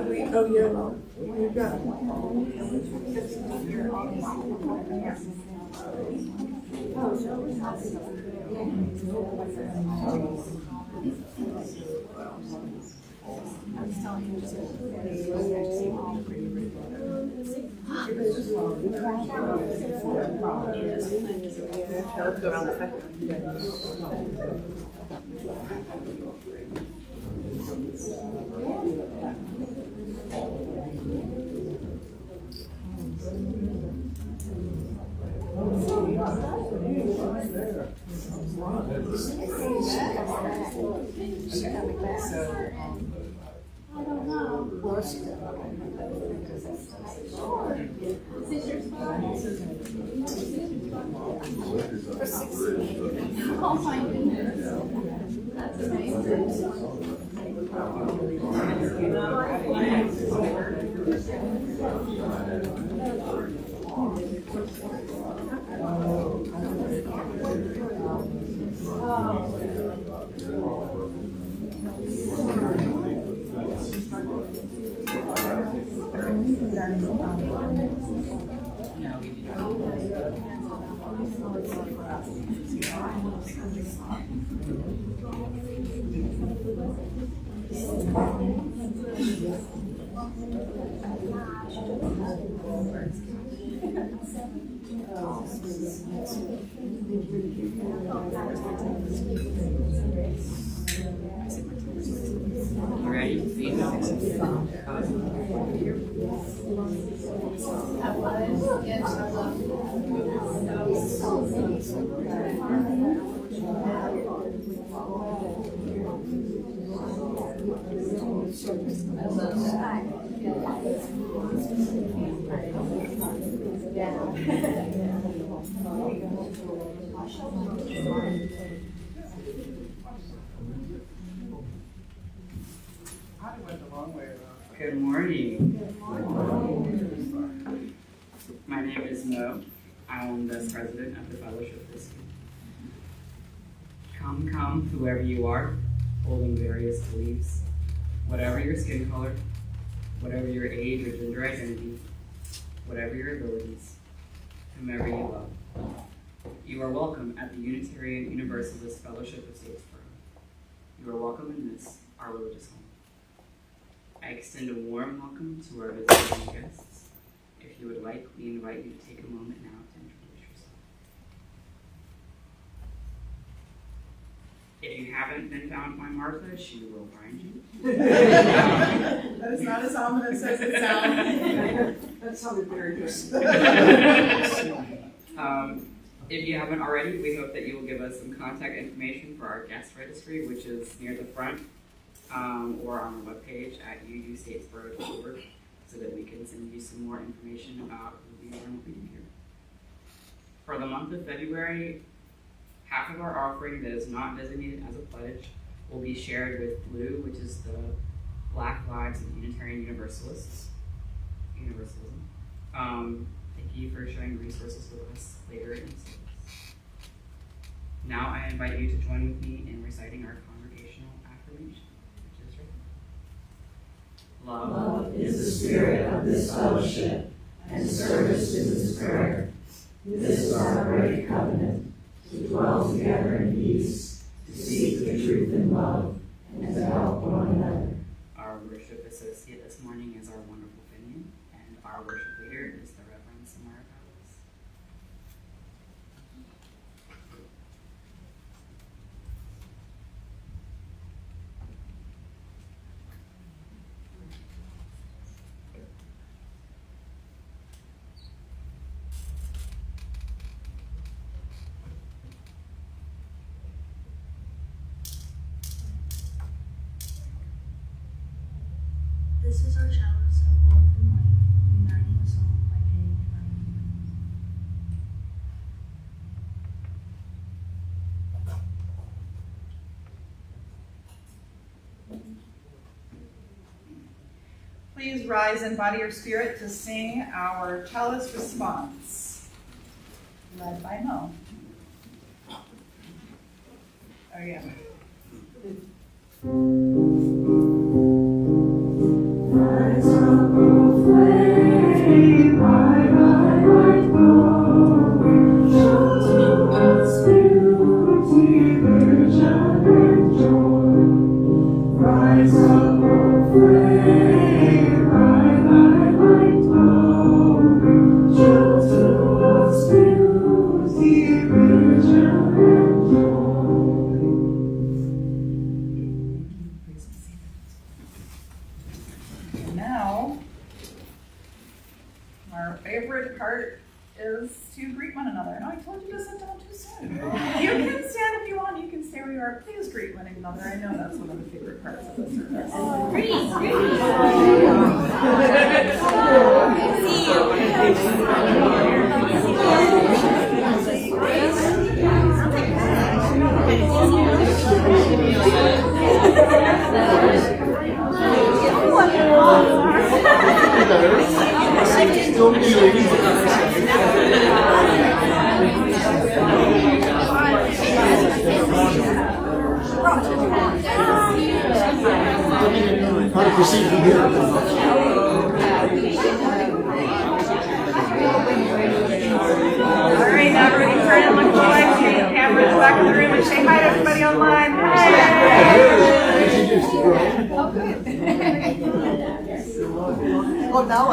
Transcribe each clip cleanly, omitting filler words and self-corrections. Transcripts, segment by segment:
Oh, yeah. You got it. Let's go around the second. Oh my goodness. That's amazing. You ready? Good morning. My name is Mo. I am the president of the fellowship this year. Come, whoever you are, holding various beliefs, whatever your skin color, whatever your age or gender identity, whatever your abilities, whomever you love. You are welcome at the Unitarian Universalist Fellowship of Statesboro. You are welcome in this, our religious home. I extend a warm welcome to our visiting guests. If you would like, we invite you to take a moment now to introduce yourself. If you haven't been found by Martha, she will find you. That is not as ominous as it sounds. That sounded very good. If you haven't already, we hope that you will give us some contact information for our guest registry, which is near the front or on our webpage at uustatesboro.org, so that we can send you some more information about who we are and what we do here. For the month of February, half of our offering that is not designated as a pledge will be shared with Blue, which is the Black Lives of Unitarian Universalism. Thank you for sharing resources with us later in the service. Now I invite you to join with me in reciting our congregational affirmation, which is right. Love is the spirit of this fellowship, and service is its prayer. This is our great covenant, to dwell together in peace, to seek the truth in love, and to help one another. Our worship associate this morning is our wonderful Finian, and our worship leader is the Reverend Samara. This is our chalice of love and light, uniting us all by paying divine Please rise and body your spirit to sing our chalice response, led by Mo. Oh yeah. Rise now, our favorite part is to greet one another. No, I told you to sit down too soon. You can stand if you want. You can stay where you are. Please greet one another. I know that's one of the favorite parts of the service. How to proceed from here? All right, now everybody turn and look at the live stream camera in the back of the room and say hi to everybody online. Oh, now I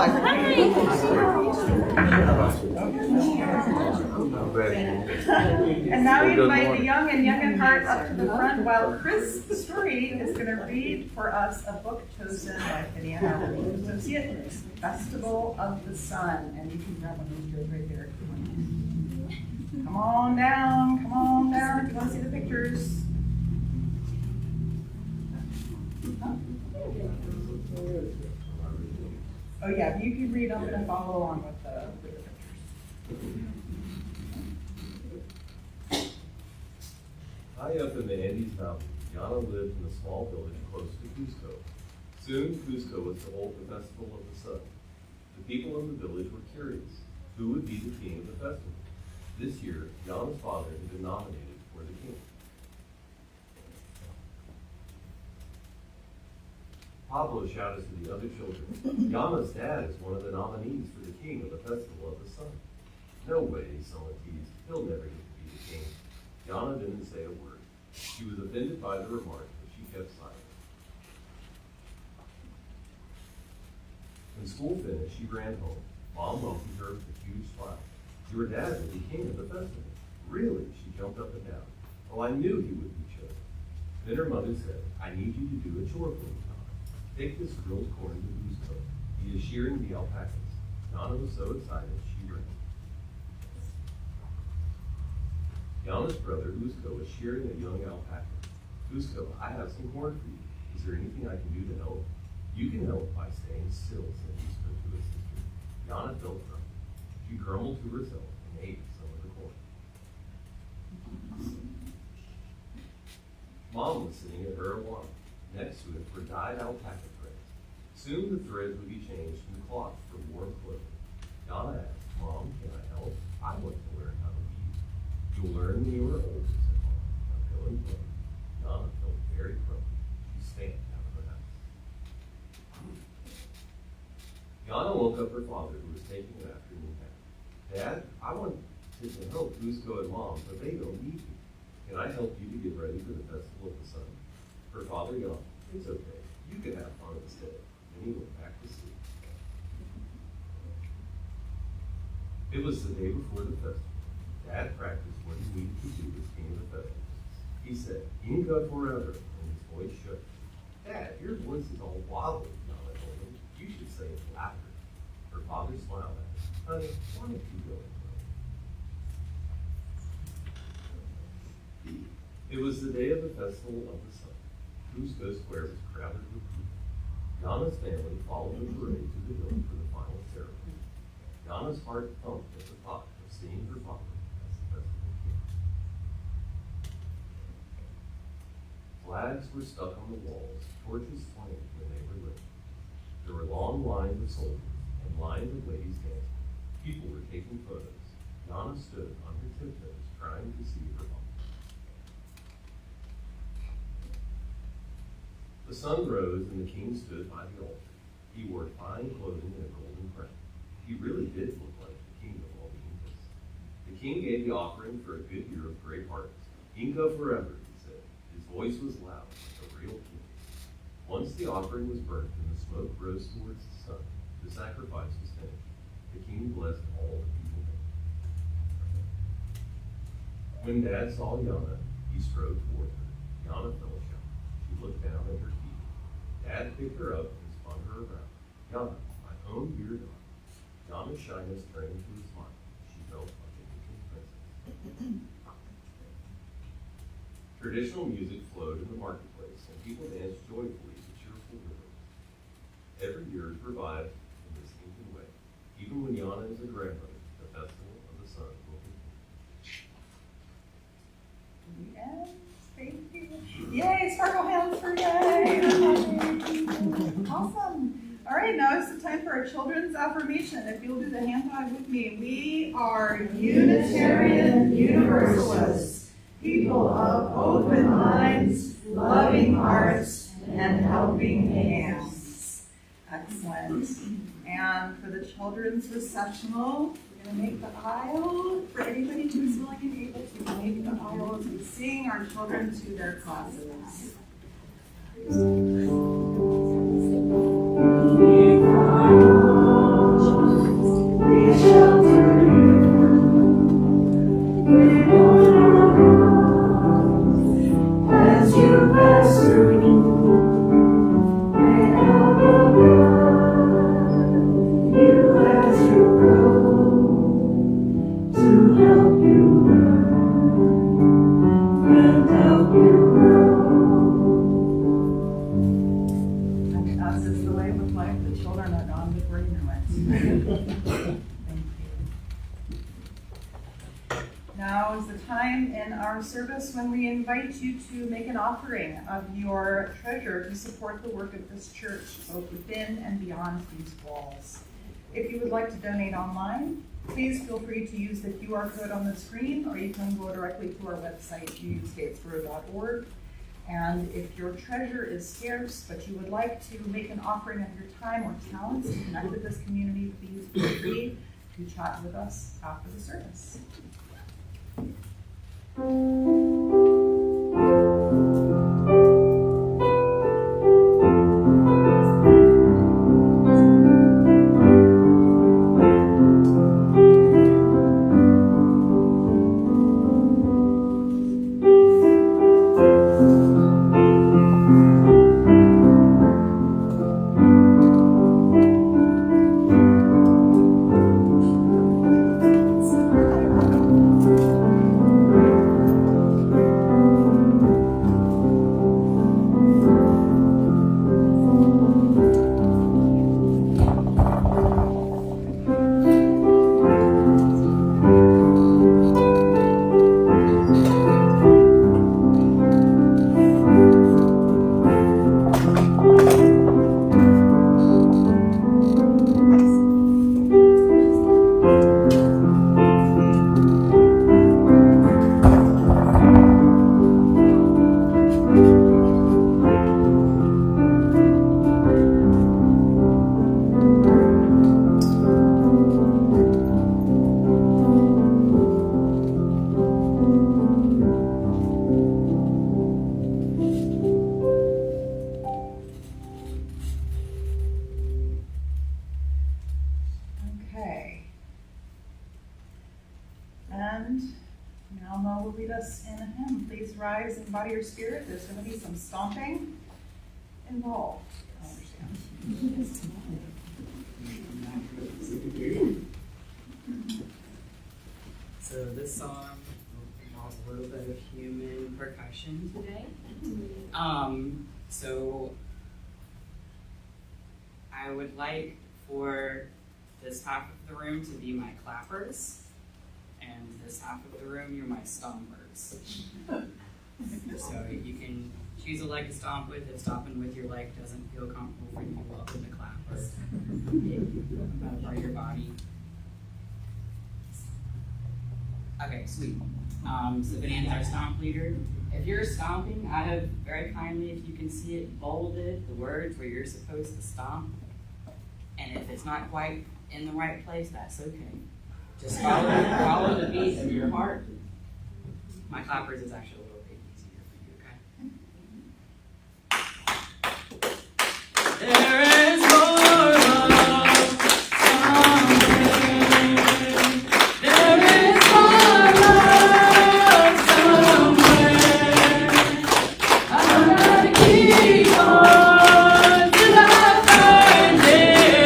And now we invite the young and young at heart up to the front while Chris Story is going to read for us a book chosen by Phineas Howard, Associate, Festival of the Sun. And you can grab one of those chairs right there if you want. Come on down, come on down if you want to see the pictures. Oh yeah, you can read them and follow along with the pictures. High up in the Andes Mountains, Yana lived in a small village close to Cusco. Soon, Cusco was to hold the Festival of the Sun. The people in the village were curious. Who would be the king of the festival? This year, Yana's father had been nominated for the king. Pablo shouted to the other children, Yana's dad is one of the nominees for the king of the Festival of the Sun. No way, someone teased. He'll never get to be the king. Yana didn't say a word. She was offended by the remark, but she kept silent. When school finished, she ran home. Mom welcomed her with a huge smile. Your dad will be king of the festival. Really? She jumped up and down. Oh, I knew he would be chosen. Then her mother said, I need you to do a chore for me, Yana. Take this grilled corn to Cusco. He is shearing the alpacas. Yana was so excited, she ran. Yana's brother, Cusco, was shearing a young alpaca. Cusco, I have some corn for you. Is there anything I can do to help? You can help by staying still, said Cusco to his sister. Yana felt grumpy. She grumbled to herself and ate some of the corn. Mom was sitting at her alarm. Next to it were dyed alpaca threads. Soon the threads would be changed into cloth for warm clothing. Yana asked, Mom, can I help? I want to learn how to weave. You'll learn when you are older, said Mom. Now go and play. Yana felt very grumpy. She stamped out of her house. Yana woke up her father, who was taking an afternoon nap. Dad, I want to help Cusco and Mom, but they don't need me. Can I help you to get ready for the Festival of the Sun? Her father yawned. It's okay. You can have fun instead. Then he went back to sleep. It was the day before the festival. Dad practiced what he needed to do as king of the festival. He said, Inca forever, and his voice shook. Dad, your voice is all wobbly, Yana told him. You should say it louder. Her father smiled at her. Honey, why don't you go and play? It was the day of the Festival of the Sun. Cusco Square was crowded with people. Yana's family followed the parade to the hill for the final ceremony. Yana's heart thumped at the thought of seeing her father as the festival king. Flags were stuck on the walls, torches flamed when they were lit. There were long lines of soldiers and lines of ladies dancing. People were taking photos. Yana stood on her tiptoes trying to see her father. The sun rose and the king stood by the altar. He wore fine clothing and a golden crown. He really did look like the king of all the Incas. The king gave the offering for a good year of great harvest. Inca forever, he said. His voice was loud, like a real king. Once the offering was burnt and the smoke rose towards the sun, the sacrifice was finished. The king blessed all the people there. When Dad saw Yana, he strode toward her. Yana felt shy. She looked down at her feet. Dad picked her up and spun her around. Yana, my own dear daughter. Yana's shyness turned into a smile. She felt like a distant princess. Traditional music flowed in the marketplace, and people danced joyfully to cheerful rhythms. Every year is revived in this ancient way. Even when Yana is a grandmother, the festival of the sun will continue. Yes, thank you. Yay, sparkle hands for yay. Awesome. All right, now it's the time for our children's affirmation. If you'll do the hand tag with me. We are Unitarian Universalists, people of open minds, loving hearts, and helping hands. Excellent. And for the children's recessional, we're going to make the aisle for anybody who's willing and able to make the aisle as we sing our children to their classes. Now is the time in our service when we invite you to make an offering of your treasure to support the work of this church, both within and beyond these walls. If you would like to donate online, please feel free to use the QR code on the screen, or you can go directly to our website, statesboro.org. And if your treasure is scarce, but you would like to make an offering of your time or talents to connect with this community, please feel free to chat with us after the service. Rise and body or spirit. There's going to be some stomping involved. I understand. So this song involves a little bit of human percussion today. So I would like for this half of the room to be my clappers, and this half of the room, you're my stompers. So you can choose a leg to stomp with. If stomping with your leg doesn't feel comfortable for you, welcome to clappers. About part of your body. Okay, sweet. So Vanessa's our stomp leader. If you're stomping, I have very kindly, if you can see it bolded, the words where you're supposed to stomp. And if it's not quite in the right place, that's okay. Just follow the beat of your heart. My clappers is actually a little bit easier for you, okay? There is more love somewhere. There is more love somewhere. I'm gonna keep on till I find it.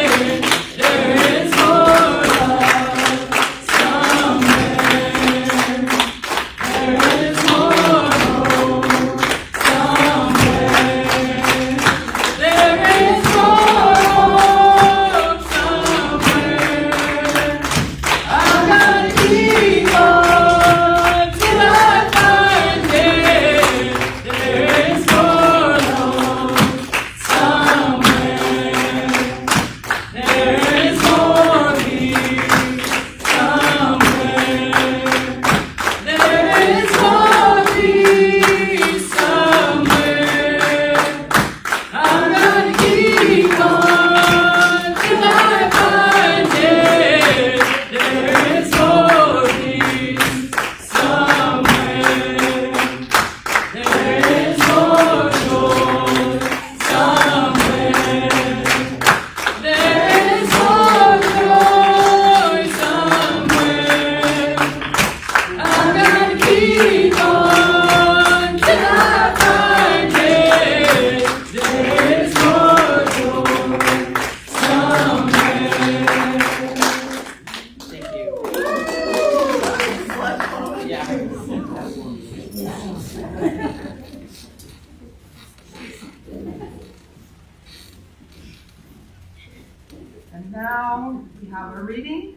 And now we have a reading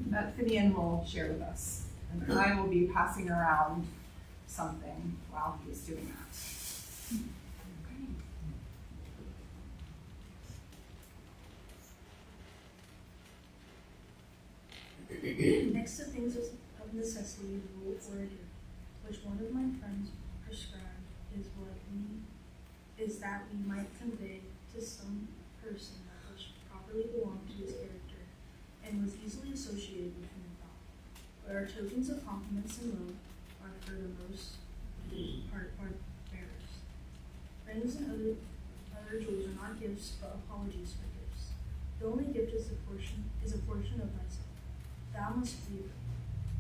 that Finian will share with us. And I will be passing around something while he's doing that. Next to things of necessity, rule or a gift, which one of my friends prescribed, is that we might convey to some person that which properly belonged to his character, and was easily associated with human thought. But our tokens of compliments and love are for the most part bearers. Rings and other jewels are not gifts, but apologies for gifts. The only gift is a portion of thyself. Thou must leave.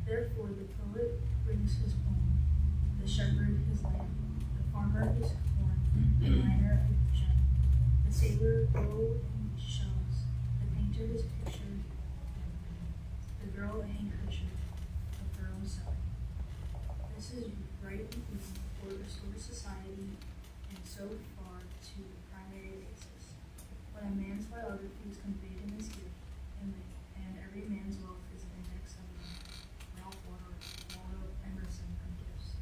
Therefore the poet brings his poem, the shepherd his lamb, the farmer his corn, the miner a gem, the sailor bow and shells, the painter his picture, the girl a handkerchief of her own sewing. This is right and easy for restored society, and so far to the primary basis. When a man's biography is conveyed in his gift, and every man's wealth is an index of Ralph Waldo Emerson from gifts.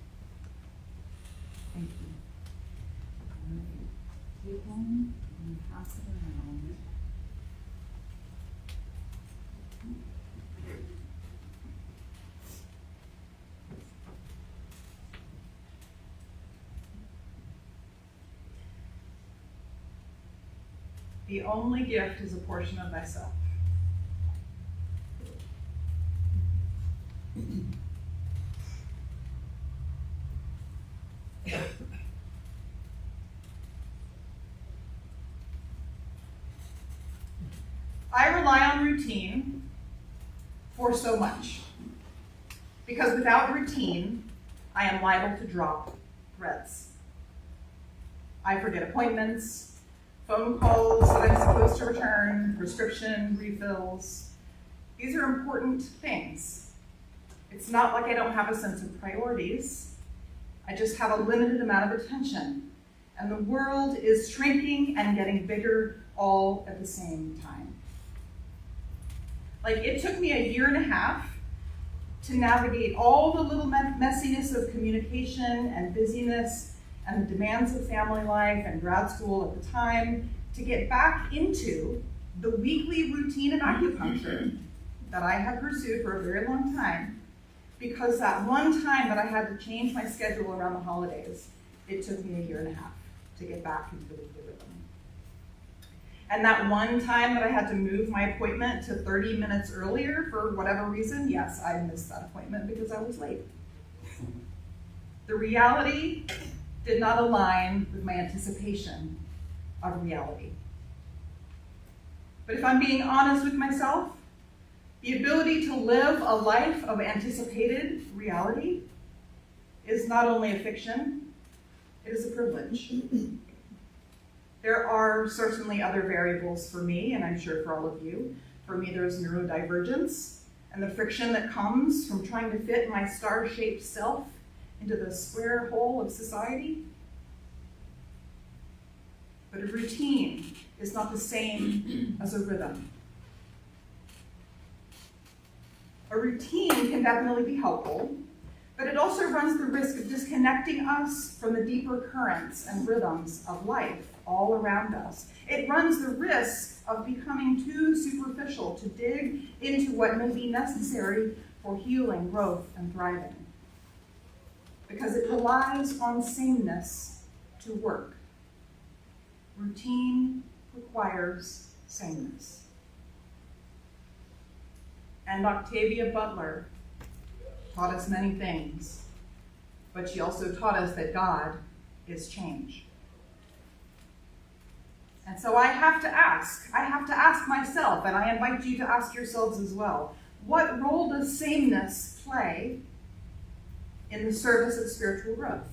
Thank you. Take one and pass it around. The only gift is a portion of thyself. I rely on routine for so much, because without routine, I am liable to drop threads. I forget appointments, phone calls that I'm supposed to return, prescription refills. These are important things. It's not like I don't have a sense of priorities. I just have a limited amount of attention, and the world is shrinking and getting bigger all at the same time. Like, it took me a year and a half to navigate all the little messiness of communication and busyness and the demands of family life and grad school at the time to get back into the weekly routine of acupuncture that I had pursued for a very long time, because that one time that I had to change my schedule around the holidays, it took me a year and a half to get back into the rhythm. And that one time that I had to move my appointment to 30 minutes earlier for whatever reason, yes, I missed that appointment because I was late. The reality did not align with my anticipation of reality. But if I'm being honest with myself, the ability to live a life of anticipated reality is not only a fiction, it is a privilege. There are certainly other variables for me, and I'm sure for all of you. For me, there's neurodivergence and the friction that comes from trying to fit my star-shaped self into the square hole of society. But a routine is not the same as a rhythm. A routine can definitely be helpful, but it also runs the risk of disconnecting us from the deeper currents and rhythms of life all around us. It runs the risk of becoming too superficial to dig into what may be necessary for healing, growth, and thriving, because it relies on sameness to work. Routine requires sameness. And Octavia Butler taught us many things, but she also taught us that God is change. And so I have to ask myself, and I invite you to ask yourselves as well, what role does sameness play in the service of spiritual growth?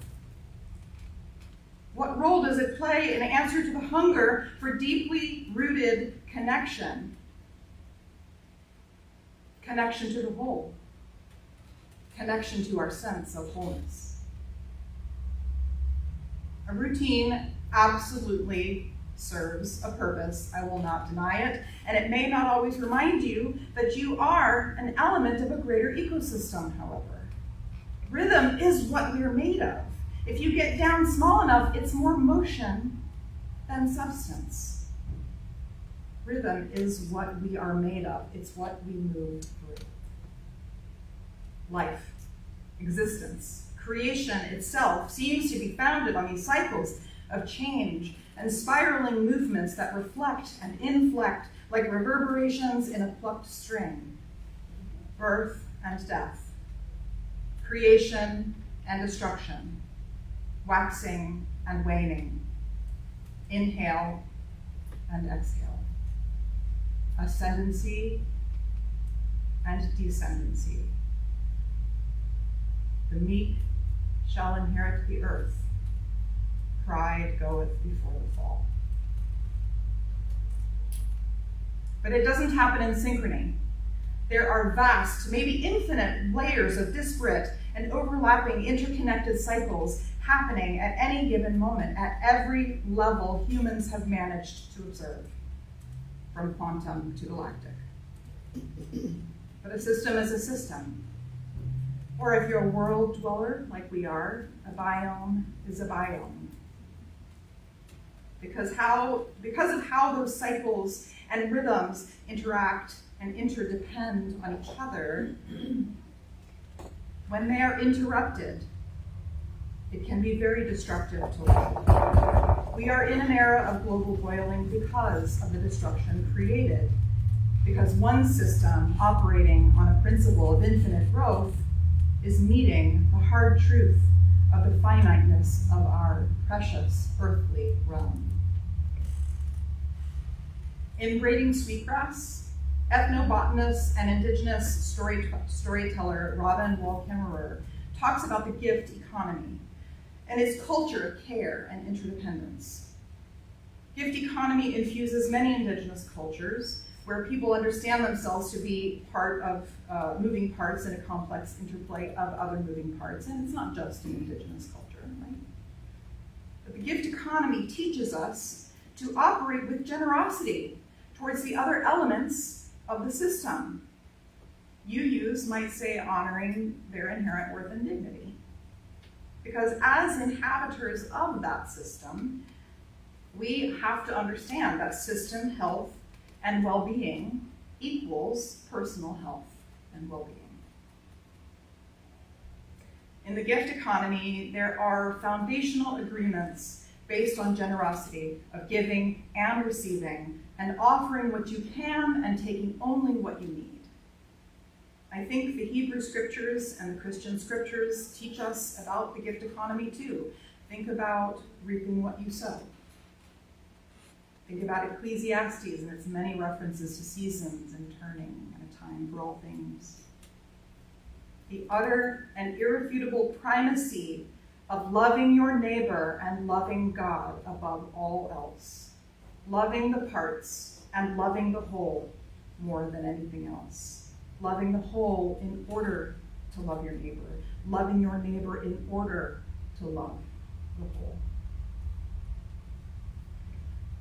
What role does it play in answer to the hunger for deeply rooted connection? Connection to the whole. Connection to our sense of wholeness. A routine absolutely serves a purpose, I will not deny it, and it may not always remind you that you are an element of a greater ecosystem, however. Rhythm is what we're made of. If you get down small enough, it's more motion than substance. Rhythm is what we are made of. It's what we move through. Life, existence, creation itself seems to be founded on these cycles of change and spiraling movements that reflect and inflect like reverberations in a plucked string. Birth and death, creation and destruction, waxing and waning, inhale and exhale, ascendancy and descendancy. The meek shall inherit the earth. Pride goeth before the fall. But it doesn't happen in synchrony. There are vast, maybe infinite layers of disparate and overlapping interconnected cycles happening at any given moment at every level humans have managed to observe, from quantum to galactic. But a system is a system. Or if you're a world dweller like we are, a biome is a biome. Because of how those cycles and rhythms interact and interdepend on each other, when they are interrupted, it can be very destructive to life. We are in an era of global boiling because of the destruction created. Because one system operating on a principle of infinite growth is meeting the hard truth of the finiteness of our precious earthly realm. In Braiding Sweetgrass, ethnobotanist and indigenous storyteller Robin Wall Kimmerer talks about the gift economy and its culture of care and interdependence. Gift economy infuses many indigenous cultures where people understand themselves to be part of moving parts in a complex interplay of other moving parts, and it's not just an indigenous culture, right? But the gift economy teaches us to operate with generosity towards the other elements of the system. UUs might say honoring their inherent worth and dignity. Because as inhabitants of that system, we have to understand that system health and well-being equals personal health and well-being. In the gift economy, there are foundational agreements based on generosity of giving and receiving and offering what you can and taking only what you need. I think the Hebrew scriptures and the Christian scriptures teach us about the gift economy too. Think about reaping what you sow. Think about Ecclesiastes and its many references to seasons and turning and a time for all things. The utter and irrefutable primacy of loving your neighbor and loving God above all else. Loving the parts and loving the whole more than anything else. Loving the whole in order to love your neighbor. Loving your neighbor in order to love the whole.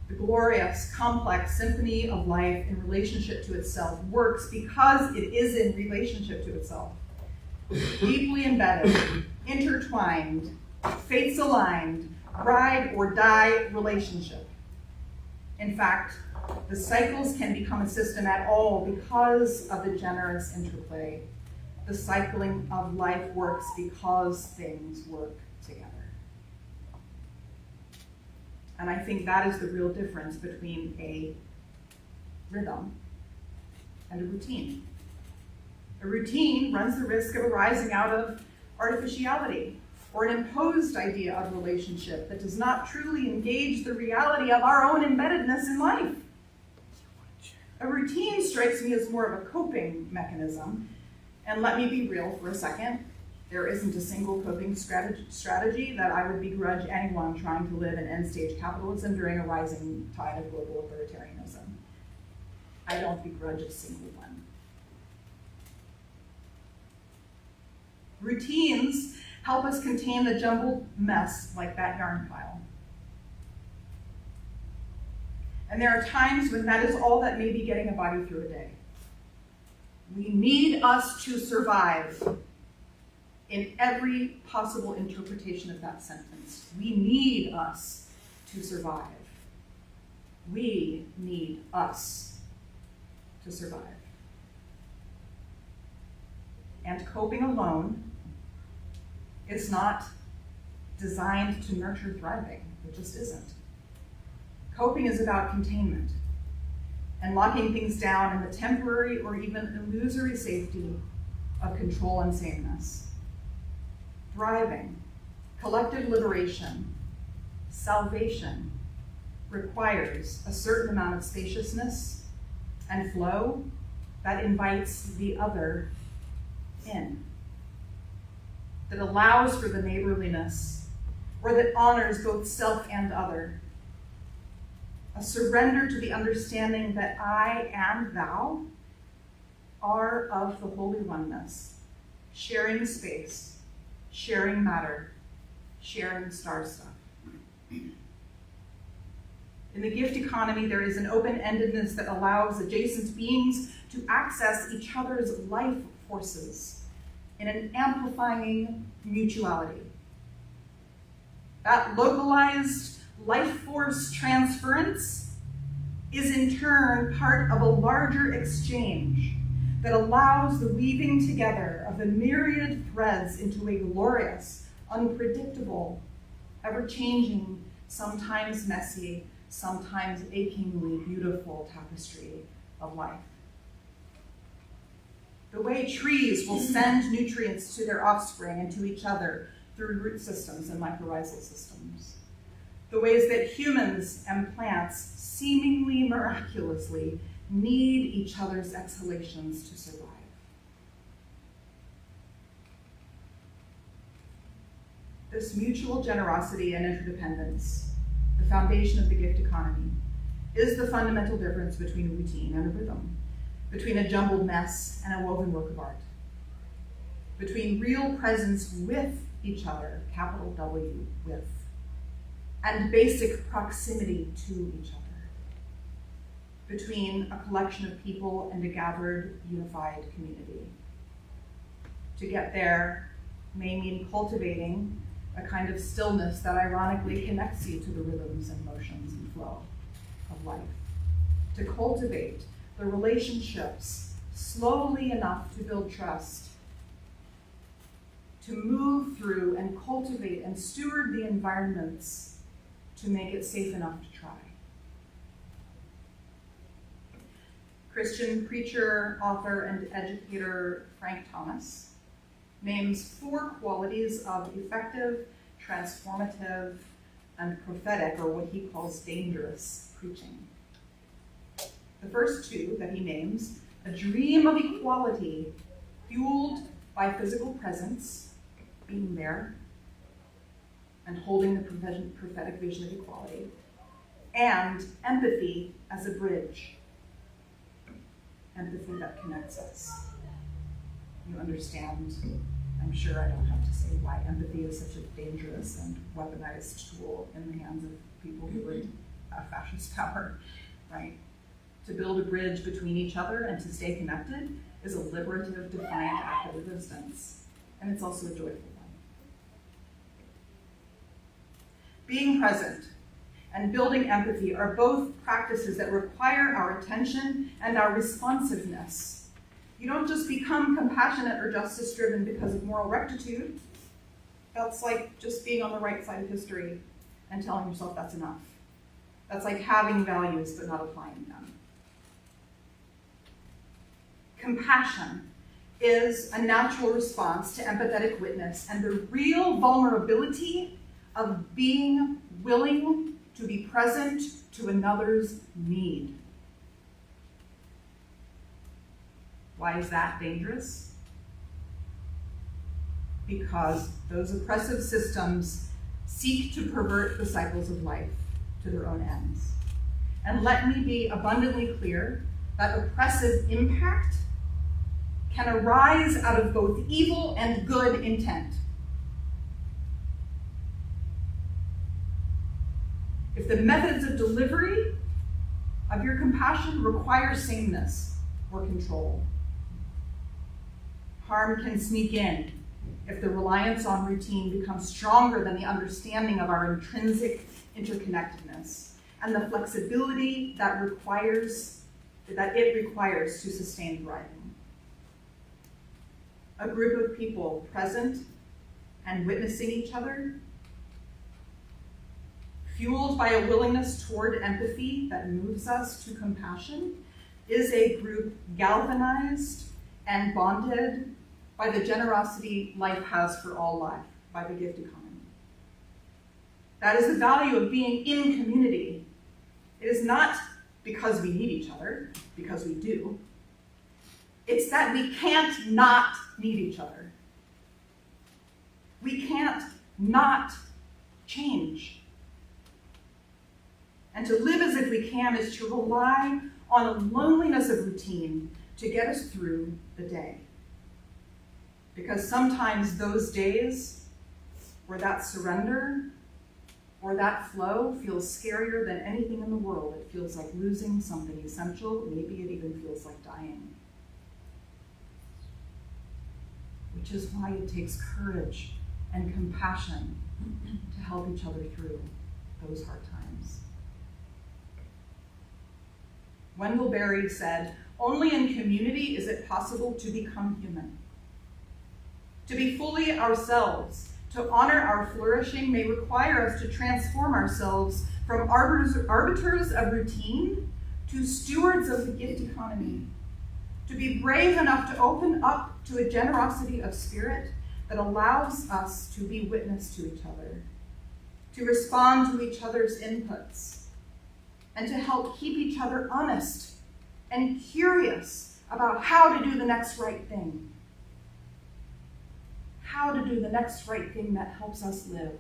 The glorious, complex symphony of life in relationship to itself works because it is in relationship to itself. Deeply embedded, intertwined, fates aligned, ride or die relationship. In fact, the cycles can become a system at all because of the generous interplay. The cycling of life works because things work together. And I think that is the real difference between a rhythm and a routine. A routine runs the risk of arising out of artificiality or an imposed idea of relationship that does not truly engage the reality of our own embeddedness in life. A routine strikes me as more of a coping mechanism. And let me be real for a second. There isn't a single coping strategy that I would begrudge anyone trying to live in end-stage capitalism during a rising tide of global authoritarianism. I don't begrudge a single one. Routines help us contain the jumbled mess like that yarn pile. And there are times when that is all that may be getting a body through a day. We need us to survive in every possible interpretation of that sentence. We need us to survive. We need us to survive. And coping alone is not designed to nurture thriving. It just isn't. Coping is about containment and locking things down in the temporary or even illusory safety of control and sameness. Thriving, collective liberation, salvation requires a certain amount of spaciousness and flow that invites the other in, that allows for the neighborliness, or that honors both self and other. A surrender to the understanding that I and thou are of the holy oneness, sharing space, sharing matter, sharing star stuff. In the gift economy, there is an open-endedness that allows adjacent beings to access each other's life forces in an amplifying mutuality. That localized life force transference is in turn part of a larger exchange that allows the weaving together of the myriad threads into a glorious, unpredictable, ever-changing, sometimes messy, sometimes achingly beautiful tapestry of life. The way trees will send nutrients to their offspring and to each other through root systems and mycorrhizal systems. The ways that humans and plants seemingly miraculously need each other's exhalations to survive. This mutual generosity and interdependence, the foundation of the gift economy, is the fundamental difference between a routine and a rhythm, between a jumbled mess and a woven work of art, between real presence with each other, capital W, with, and basic proximity to each other, between a collection of people and a gathered, unified community. To get there may mean cultivating a kind of stillness that ironically connects you to the rhythms and motions and flow of life. To cultivate the relationships slowly enough to build trust. To move through and cultivate and steward the environments to make it safe enough to try. Christian preacher, author, and educator Frank Thomas names 4 qualities of effective, transformative, and prophetic, or what he calls dangerous, preaching. The first 2 that he names, a dream of equality fueled by physical presence, being there, and holding the prophetic vision of equality, and empathy as a bridge. Empathy that connects us. You understand, I'm sure I don't have to say why empathy is such a dangerous and weaponized tool in the hands of people who would have fascist power, right? To build a bridge between each other and to stay connected is a liberative, defiant act of resistance, and it's also a joyful one. Being present and building empathy are both practices that require our attention and our responsiveness. You don't just become compassionate or justice-driven because of moral rectitude. That's like just being on the right side of history and telling yourself that's enough. That's like having values but not applying them. Compassion is a natural response to empathetic witness and the real vulnerability of being willing to be present to another's need. Why is that dangerous? Because those oppressive systems seek to pervert the cycles of life to their own ends. And let me be abundantly clear that oppressive impact can arise out of both evil and good intent. If the methods of delivery of your compassion requires sameness or control. Harm can sneak in if the reliance on routine becomes stronger than the understanding of our intrinsic interconnectedness and the flexibility that it requires to sustain thriving. A group of people present and witnessing each other, fueled by a willingness toward empathy that moves us to compassion, is a group galvanized and bonded by the generosity life has for all life, by the gift economy. That is the value of being in community. It is not because we need each other, because we do. It's that we can't not need each other. We can't not change. And to live as if we can is to rely on a loneliness of routine to get us through the day. Because sometimes those days where that surrender or that flow feels scarier than anything in the world. It feels like losing something essential. Maybe it even feels like dying. Which is why it takes courage and compassion to help each other through those hard times. Wendell Berry said, "Only in community is it possible to become human. To be fully ourselves, to honor our flourishing may require us to transform ourselves from arbiters of routine to stewards of the gift economy, to be brave enough to open up to a generosity of spirit that allows us to be witness to each other, to respond to each other's inputs, and to help keep each other honest and curious about how to do the next right thing. How to do the next right thing that helps us live,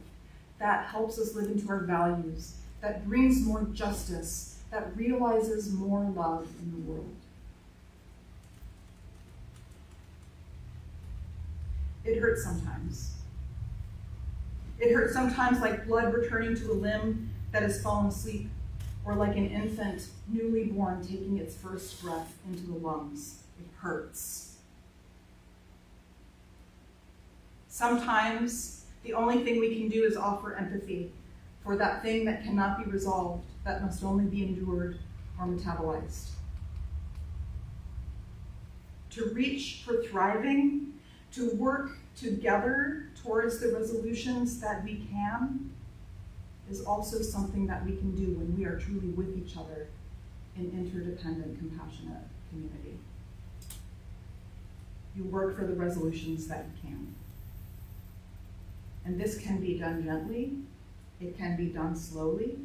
that helps us live into our values, that brings more justice, that realizes more love in the world." It hurts sometimes. It hurts sometimes like blood returning to a limb that has fallen asleep, or like an infant newly born taking its first breath into the lungs. It hurts. Sometimes the only thing we can do is offer empathy for that thing that cannot be resolved, that must only be endured or metabolized. To reach for thriving, to work together towards the resolutions that we can, is also something that we can do when we are truly with each other in interdependent, compassionate community. You work for the resolutions that you can. And this can be done gently, it can be done slowly,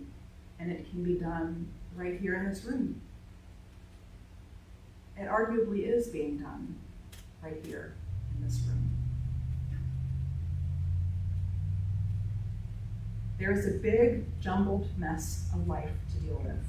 and it can be done right here in this room. It arguably is being done right here in this room. There is a big, jumbled mess of life to deal with.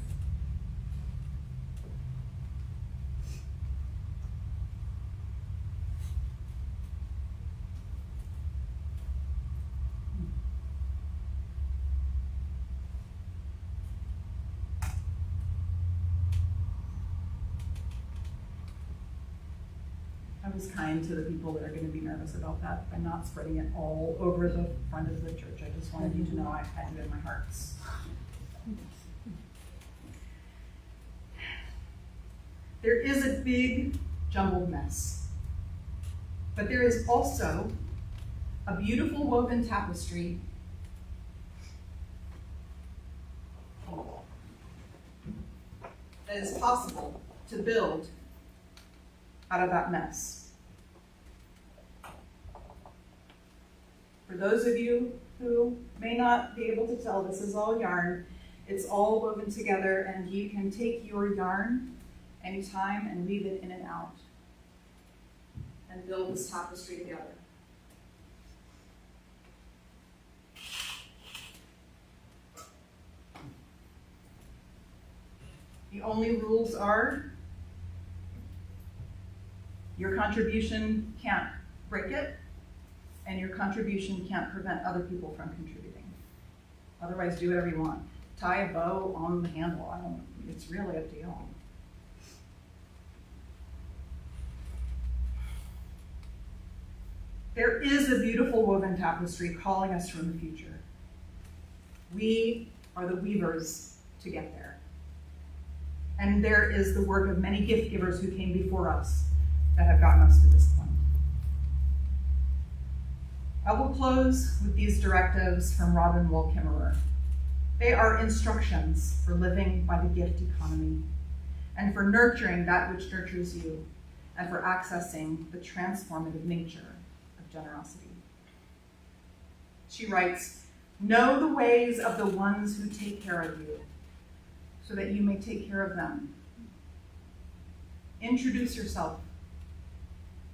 I was kind to the people that are going to be nervous about that by not spreading it all over the front of the church. I just wanted you to know I had it in my heart. There is a big, jumbled mess. But there is also a beautiful woven tapestry that is possible to build out of that mess. For those of you who may not be able to tell, this is all yarn. It's all woven together, and you can take your yarn anytime and weave it in and out and build this tapestry together. The only rules are your contribution can't break it, and your contribution can't prevent other people from contributing. Otherwise, do whatever you want. Tie a bow on the handle. It's really up to y'all. There is a beautiful woven tapestry calling us from the future. We are the weavers to get there. And there is the work of many gift givers who came before us that have gotten us to this point. I will close with these directives from Robin Wall Kimmerer. They are instructions for living by the gift economy and for nurturing that which nurtures you and for accessing the transformative nature of generosity. She writes, "Know the ways of the ones who take care of you so that you may take care of them. Introduce yourself.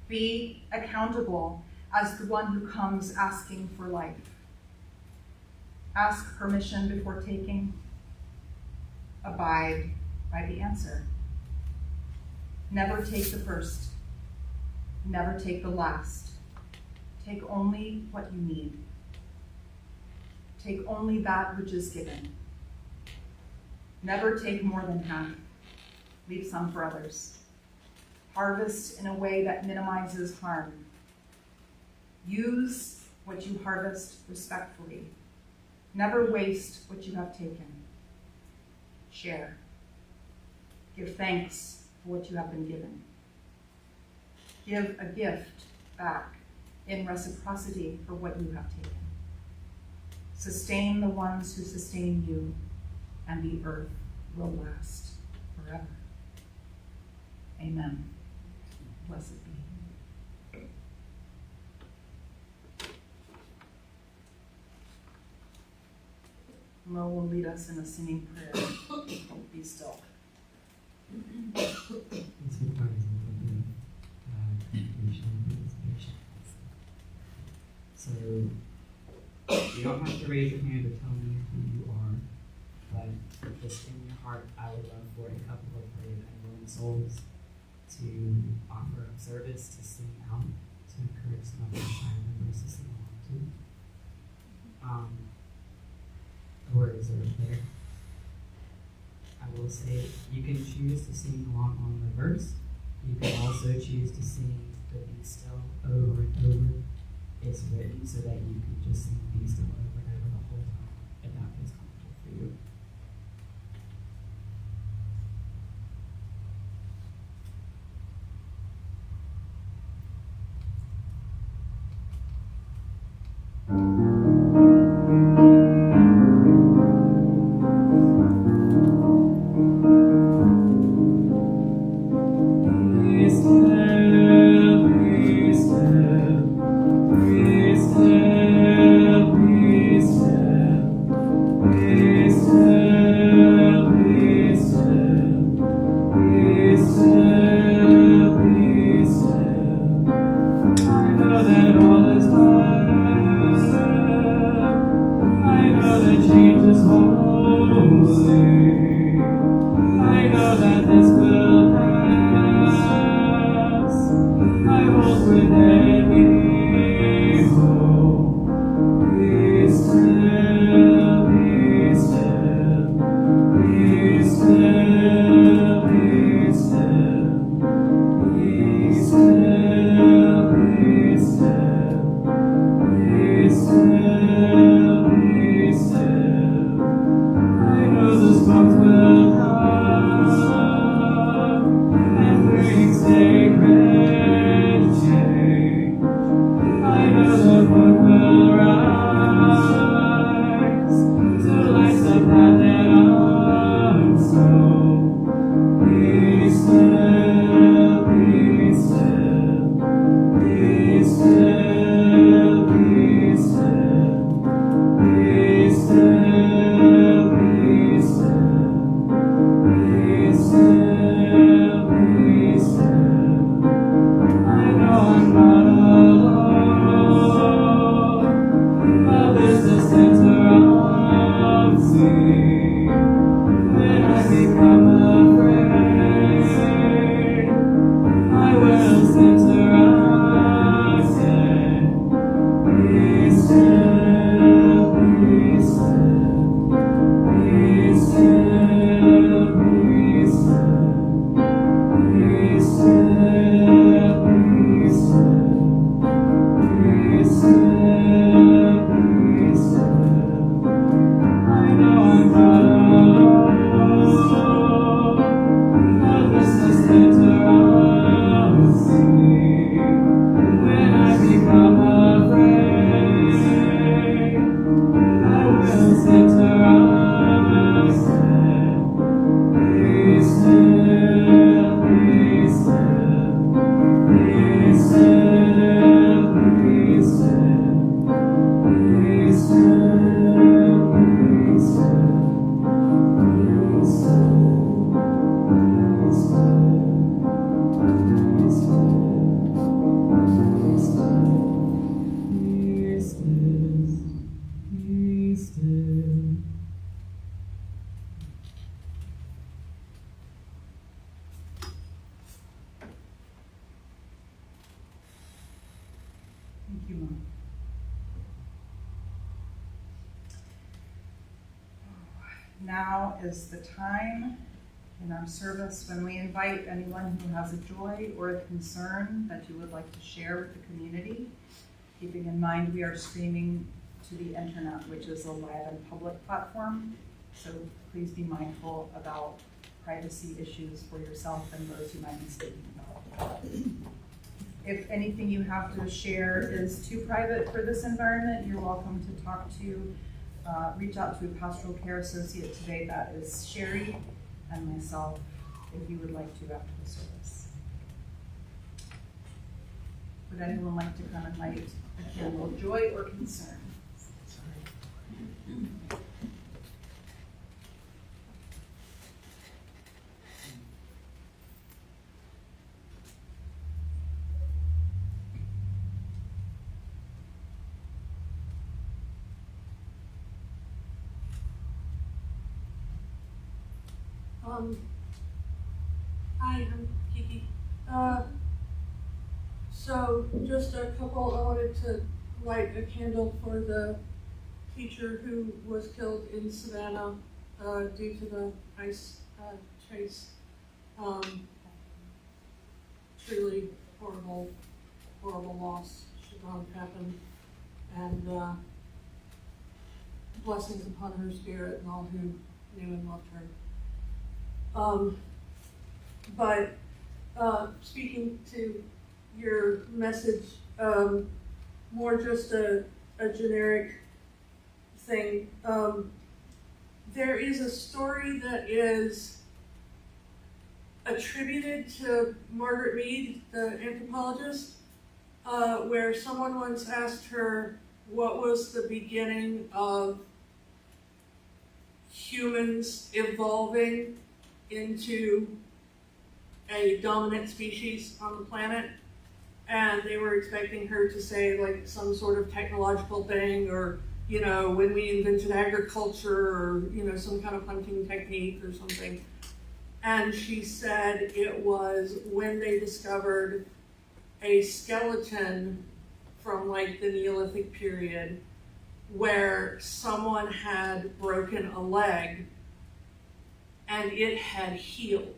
Be accountable as the one who comes asking for life. Ask permission before taking. Abide by the answer. Never take the first. Never take the last. Take only what you need. Take only that which is given. Never take more than half. Leave some for others. Harvest in a way that minimizes harm. Use what you harvest respectfully. Never waste what you have taken. Share. Give thanks for what you have been given. Give a gift back in reciprocity for what you have taken. Sustain the ones who sustain you, and the earth will last forever. Amen. Blessed be. Mo will lead us in a singing prayer. Be still. This part is a little bit of confusion and inspiration. So, you don't have to raise your hand or tell me who you are, but just in your heart, I would love for a couple of brave and willing souls to offer up service, to sing out, to encourage some other shy members to sing along too. The words are up there. I will say you can choose to sing along on the verse. You can also choose to sing the Be Still over and over. It's written so that you can just sing Be Still over and over the whole time if that feels comfortable for you. Be still, be still, be you, Mom. Now is the time in our service when we invite anyone who has a joy or a concern that you would like to share with the community, keeping in mind we are streaming to the internet, which is a live and public platform, so please be mindful about privacy issues for yourself and those who might be speaking about. If anything you have to share is too private for this environment, you're welcome to talk to, reach out to a pastoral care associate today. That is Sherry and myself, if you would like to after the service. Would anyone like to come and light a candle of joy or concern? Hi, I'm Kiki. So just a couple, I wanted to light a candle for the teacher who was killed in Savannah due to the ice chase. Truly horrible, horrible loss should not have happened. And blessings upon her spirit and all who knew and loved her. But speaking to your message, more just a generic thing. There is a story that is attributed to Margaret Mead, the anthropologist, where someone once asked her what was the beginning of humans evolving into a dominant species on the planet, and they were expecting her to say like some sort of technological thing, or when we invented agriculture, or some kind of hunting technique or something. And she said it was when they discovered a skeleton from like the Neolithic period where someone had broken a leg and it had healed.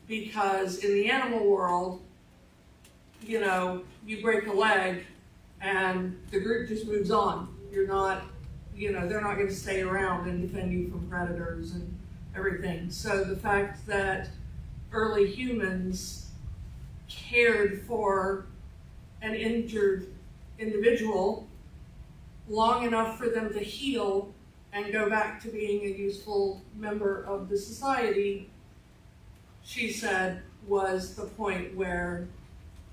Because in the animal world, you break a leg and the group just moves on. You're not, they're not going to stay around and defend you from predators and everything. So the fact that early humans cared for an injured individual long enough for them to heal and go back to being a useful member of the society, she said, was the point where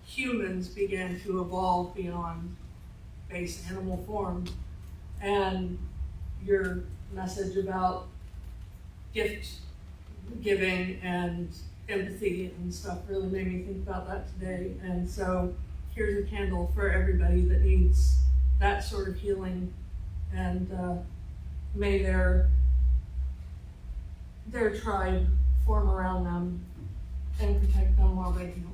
humans began to evolve beyond base animal form. And your message about gift giving and empathy and stuff really made me think about that today. And so here's a candle for everybody that needs that sort of healing, and may their tribe form around them and protect them while they heal.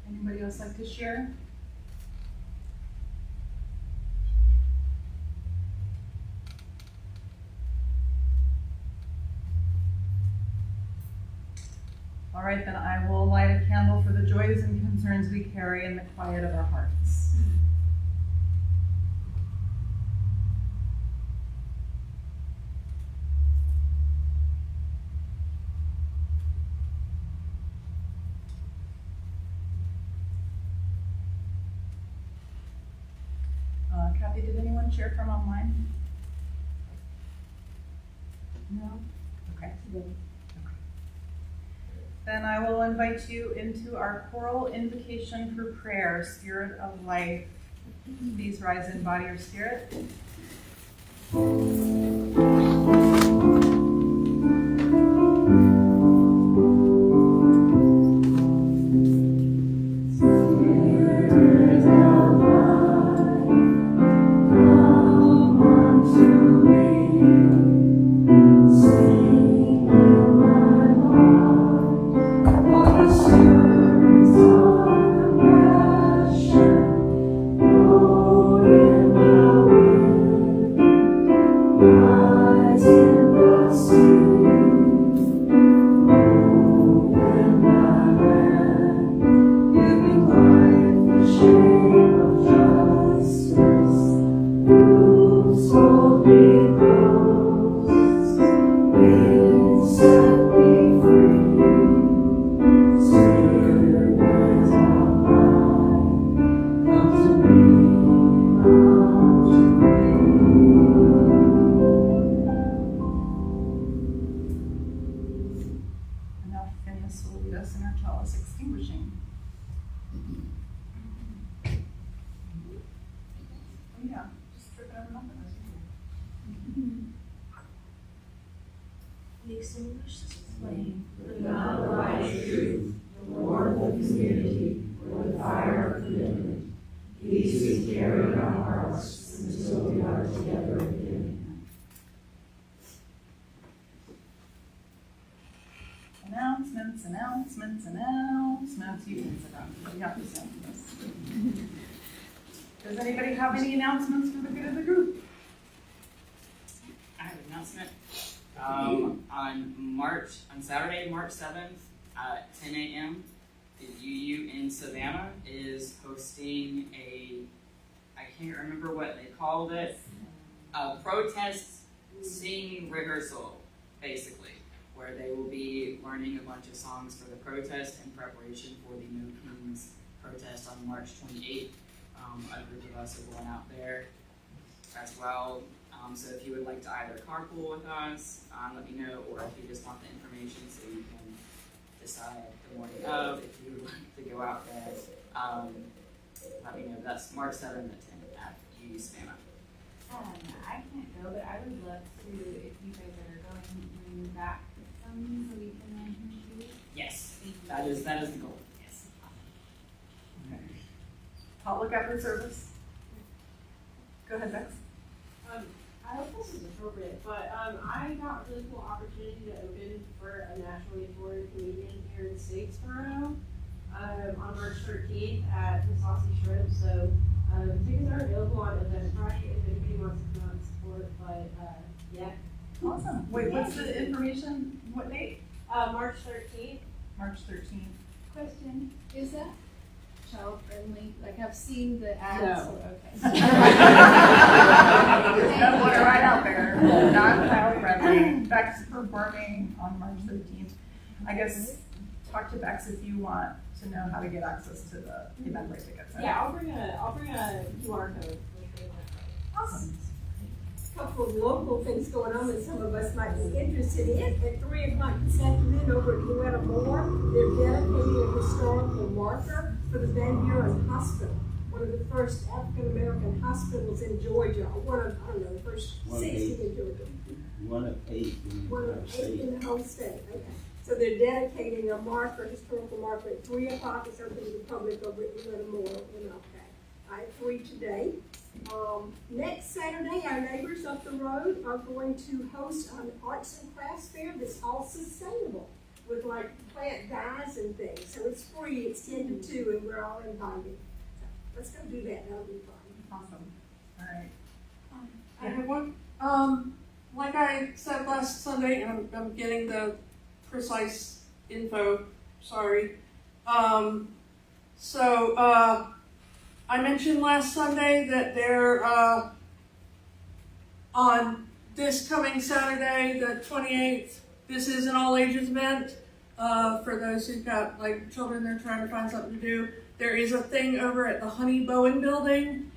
Anybody else like to share? All right, then I will light a candle for the joys and concerns we carry in the quiet of our hearts. Kathy, did anyone share from online? No? Okay. Then I will invite you into our choral invocation for prayer, Spirit of Life. Please rise in body or spirit. Sing in my And now Phineas will lead us in our chalice extinguishing. Oh yeah, just tripping over nothing. We extinguish this flame, the not the light of truth, the warmth of community, or the fire of commitment. These we carry in our hearts until we are together again. Announcements, announcements, announcements. You can sit down. You have to sit on this. Does anybody have any announcements for the good of the group? I have an announcement. On Saturday, March 7th at 10 a.m., the UU in Savannah is hosting I can't remember what they called it, a protest sing rehearsal, basically, where they will be learning a bunch of songs for the protest in preparation for the No Kings protest on March 28th. A group of us are going out there as well. So if you would like to either carpool with us, let me know, or if you just want the information so you can decide the morning of if you would like to go out there, let me know. That's March 7th at 10 at UU Savannah. I can't go, but I would love to, if you guys are going, bring back some so we can learn too. Yes, that is the goal. Yes. Potluck after service. Go ahead, Bex. I hope this is appropriate, but I got a really cool opportunity to open for a nationally touring comedian here in Statesboro on March 13th at the Saucy Shrimp. So tickets are available on Eventbrite if anybody wants to come out and support. But yeah. Awesome. Wait, what's the information? What date? March 13th. March 13th. Question, is that child friendly? Like I've seen the ads. No. Okay. Gotta put it right out there. Not child friendly. Bex performing on March 13th. I guess talk to Bex if you want to know how to get access to the Eventbrite tickets. Yeah, I'll bring a QR code. Awesome. Couple of local things going on that some of us might be interested in. At 3 o'clock this afternoon over at Uetta Moore, they're dedicating a historical marker for the Van Buren Hospital, one of the first African-American hospitals in Georgia, or one of, I don't know, the first 60 in Georgia. One of 8 in the One of 8 in the whole state, okay. So they're dedicating a marker, historical marker at 3 o'clock. It's open to the public over at Uetta Moore in at 3 today. Next Saturday, our neighbors up the road are going to host an arts and crafts fair that's all sustainable with like plant dyes and things. So it's free, it's 10 to 2, and we're all invited. So let's go do that, that'll be fun. Awesome. All right. I have one. Like I said last Sunday, and I'm getting the precise info, sorry. I mentioned last Sunday that they're on this coming Saturday, the 28th. This is an all-ages event for those who've got like children they're trying to find something to do. There is a thing over at the Honey Bowen building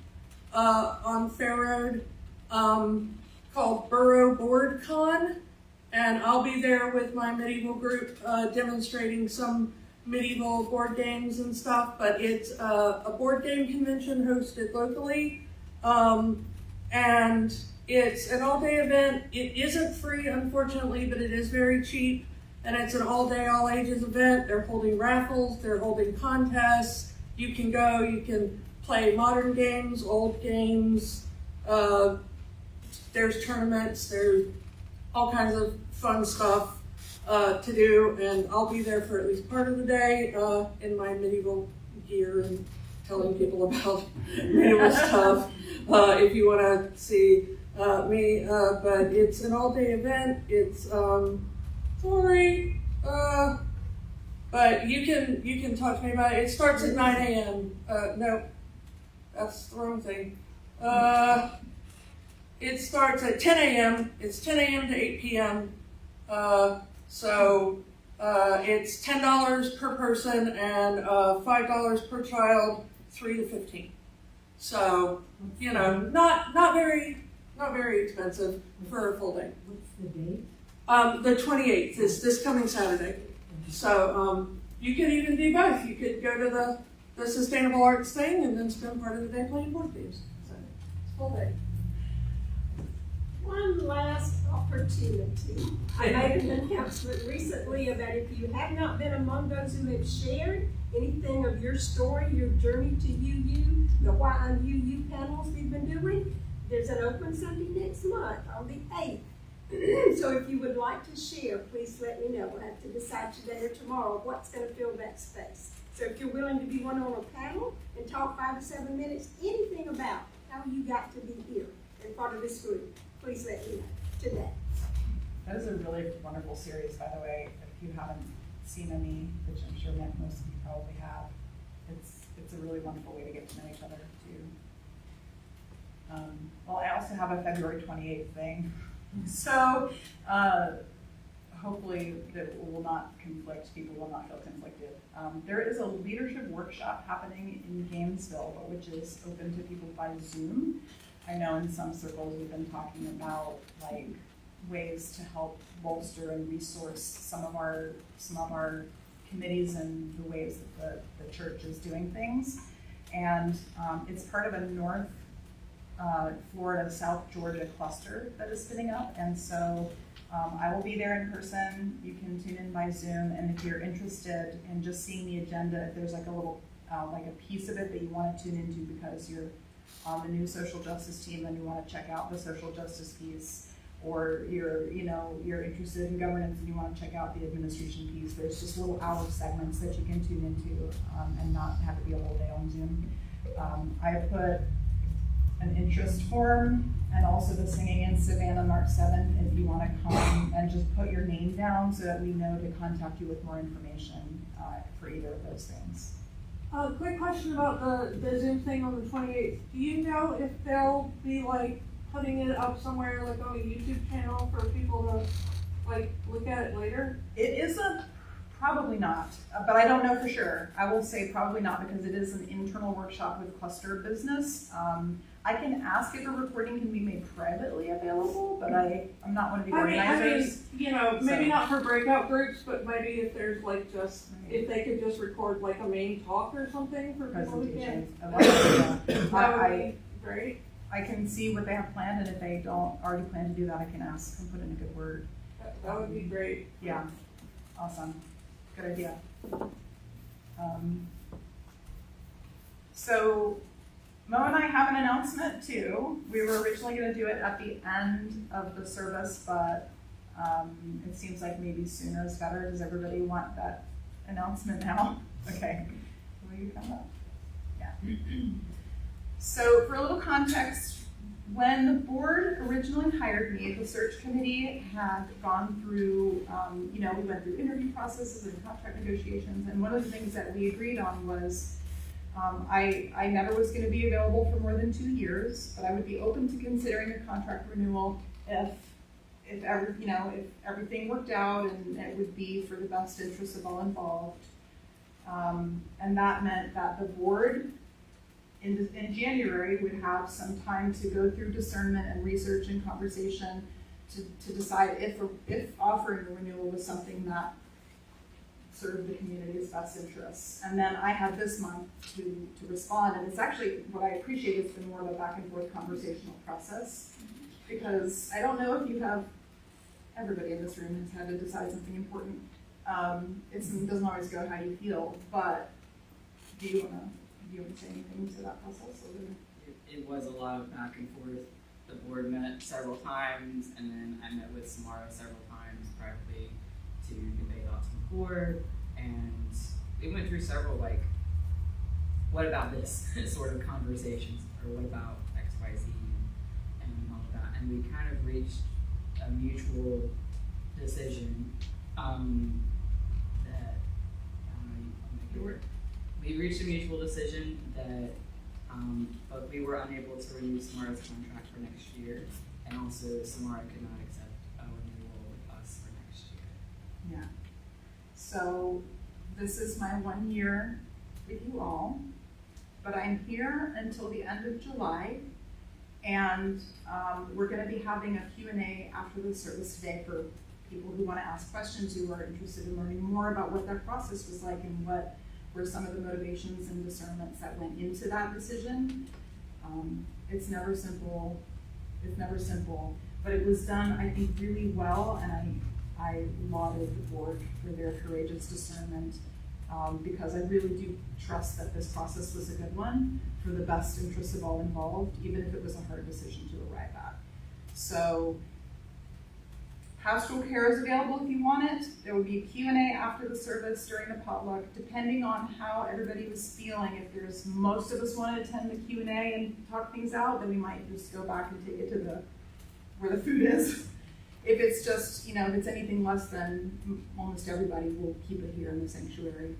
on Fair Road called Borough Board Con, and I'll be there with my medieval group demonstrating some medieval board games and stuff, but it's a board game convention hosted locally, and it's an all-day event. It isn't free, unfortunately, but it is very cheap, and it's an all-day, all-ages event. They're holding raffles, they're holding contests. You can go, you can play modern games, old games, there's tournaments, there's all kinds of fun stuff to do, and I'll be there for at least part of the day in my medieval gear and telling people about medieval stuff if you want to see me, but it's an all-day event. It's sorry, but you can talk to me about it. It starts at 9 a.m. No, that's the wrong thing. it starts at 10 a.m. It's 10 a.m. to 8 p.m. It's $10 per person and $5 per child, 3 to 15. So, you know, not very expensive for a full day. What's the date? The 28th is this coming Saturday. So you could even do both. You could go to the sustainable arts thing and then spend part of the day playing board games. So it's a full day. One last opportunity. I made an announcement recently about if you have not been among those who have shared anything of your story, your journey to UU, the Why I'm UU panels we've been doing, there's an open Sunday next month on the 8th. So if you would like to share, please let me know. We'll have to decide today or tomorrow what's going to fill that space. So if you're willing to be one on a panel and talk 5 to 7 minutes, anything about how you got to be here and part of this group, please let me know today. That is a really wonderful series, by the way. If you haven't seen any, which I'm sure most of you probably have, it's a really wonderful way to get to know each other too. Well, I also have a February 28th thing, so hopefully that will not conflict. People will not feel conflicted. There is a leadership workshop happening in Gainesville, which is open to people by Zoom. I know in some circles we've been talking about like ways to help bolster and resource some of our committees and the ways that the church is doing things. And it's part of a North Florida, South Georgia cluster that is spinning up. And so I will be there in person. You can tune in by Zoom. And if you're interested in just seeing the agenda, if there's like a little, like a piece of it that you want to tune into because you're on the new social justice team and you want to check out the social justice piece, or you're interested in governance and you want to check out the administration piece, there's just little hour segments that you can tune into and not have it be a whole day on Zoom. I put an interest form and also the Singing in Savannah March 7 if you want to come and just put your name down so that we know to contact you with more information for either of those things. Quick question about the Zoom thing on the 28th. Do you know if they'll be like putting it up somewhere like on a YouTube channel for people to like look at it later? It is probably not, but I don't know for sure. I will say probably not because it is an internal workshop with cluster business. I can ask if a recording can be made privately available, but I'm not one of the organizers. Maybe not for breakout groups, but maybe if there's like just, if they could just record like a main talk or something for people who can. That would be great. I can see what they have planned, and if they don't already plan to do that, I can ask and put in a good word. That would be great. Yeah, awesome. Good idea. So Mo and I have an announcement too. We were originally going to do it at the end of the service, but it seems like maybe sooner is better. Does everybody want that announcement now? Okay. Will you come up? Yeah. So for a little context, when the board originally hired me, the search committee had gone through, we went through interview processes and contract negotiations, and one of the things that we agreed on was I never was going to be available for more than 2 years, but I would be open to considering a contract renewal if everything worked out and it would be for the best interest of all involved. And that meant that the board in January would have some time to go through discernment and research and conversation to decide if offering a renewal was something that served the community's best interests. And then I had this month to respond, and it's actually, what I appreciate, it's been more of a back and forth conversational process, because I don't know if everybody in this room has had to decide something important. It doesn't always go how you feel, but do you want to say anything to that process? It was a lot of back and forth. The board met several times, and then I met with Samara several times privately to convey thoughts to the board, and we went through several what about this sort of conversations, or what about X, Y, Z, and all of that, and we kind of reached a mutual decision that we reached a mutual decision that but we were unable to renew Samara's contract for next year, And also, Samara could not accept a renewal with us for next year. Yeah. So this is my 1 year with you all, but I'm here until the end of July. And we're going to be having a Q&A after the service today for people who want to ask questions, who are interested in learning more about what that process was like and what were some of the motivations and discernments that went into that decision. It's never simple. It's never simple, but it was done, I think, really well, and I lauded the board for their courageous discernment, because I really do trust that this process was a good one for the best interests of all involved, even if it was a hard decision to arrive at. So, pastoral care is available if you want it. There will be a Q&A after the service during the potluck, depending on how everybody was feeling. If there's most of us want to attend the Q&A and talk things out, then we might just go back and take it to where the food is. If it's just, if it's anything less than almost everybody, will keep it here in the sanctuary.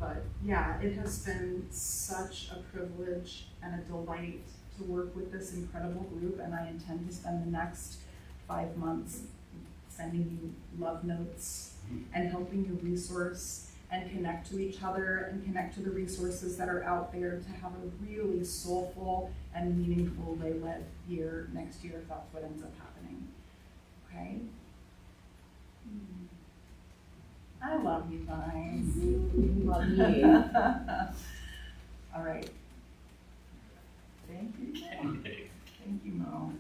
But yeah, it has been such a privilege and a delight to work with this incredible group, and I intend to spend the next 5 months sending you love notes and helping you resource and connect to each other and connect to the resources that are out there to have a really soulful and meaningful lay-led year next year, if that's what ends up happening. Okay? I love you guys. Love you. All right. Thank you. Thank you, Mo.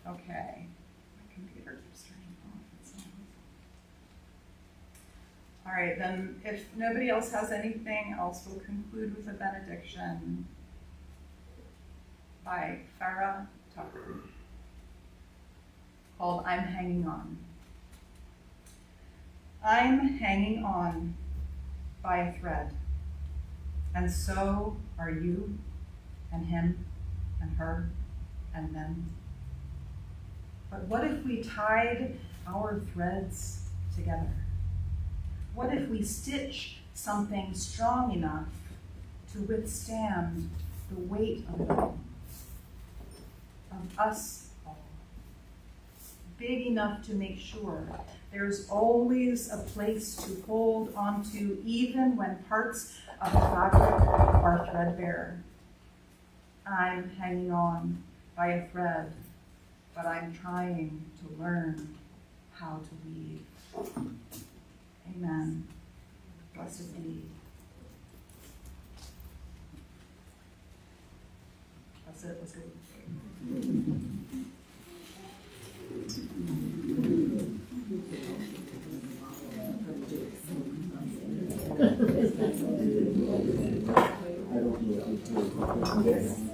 Okay. My computer keeps turning off. It's not all right, then if nobody else has anything else, we'll conclude with a benediction by Farah Tucker called I'm Hanging On. I'm hanging on by a thread, and so are you, and him, and her, and them. But what if we tied our threads together? What if we stitch something strong enough to withstand the weight of it all, of us all? Big enough to make sure there's always a place to hold onto, even when parts of the fabric are threadbare. I'm hanging on by a thread, but I'm trying to learn how to weave. Amen. Blessed be. That's it. Let's go. I don't know.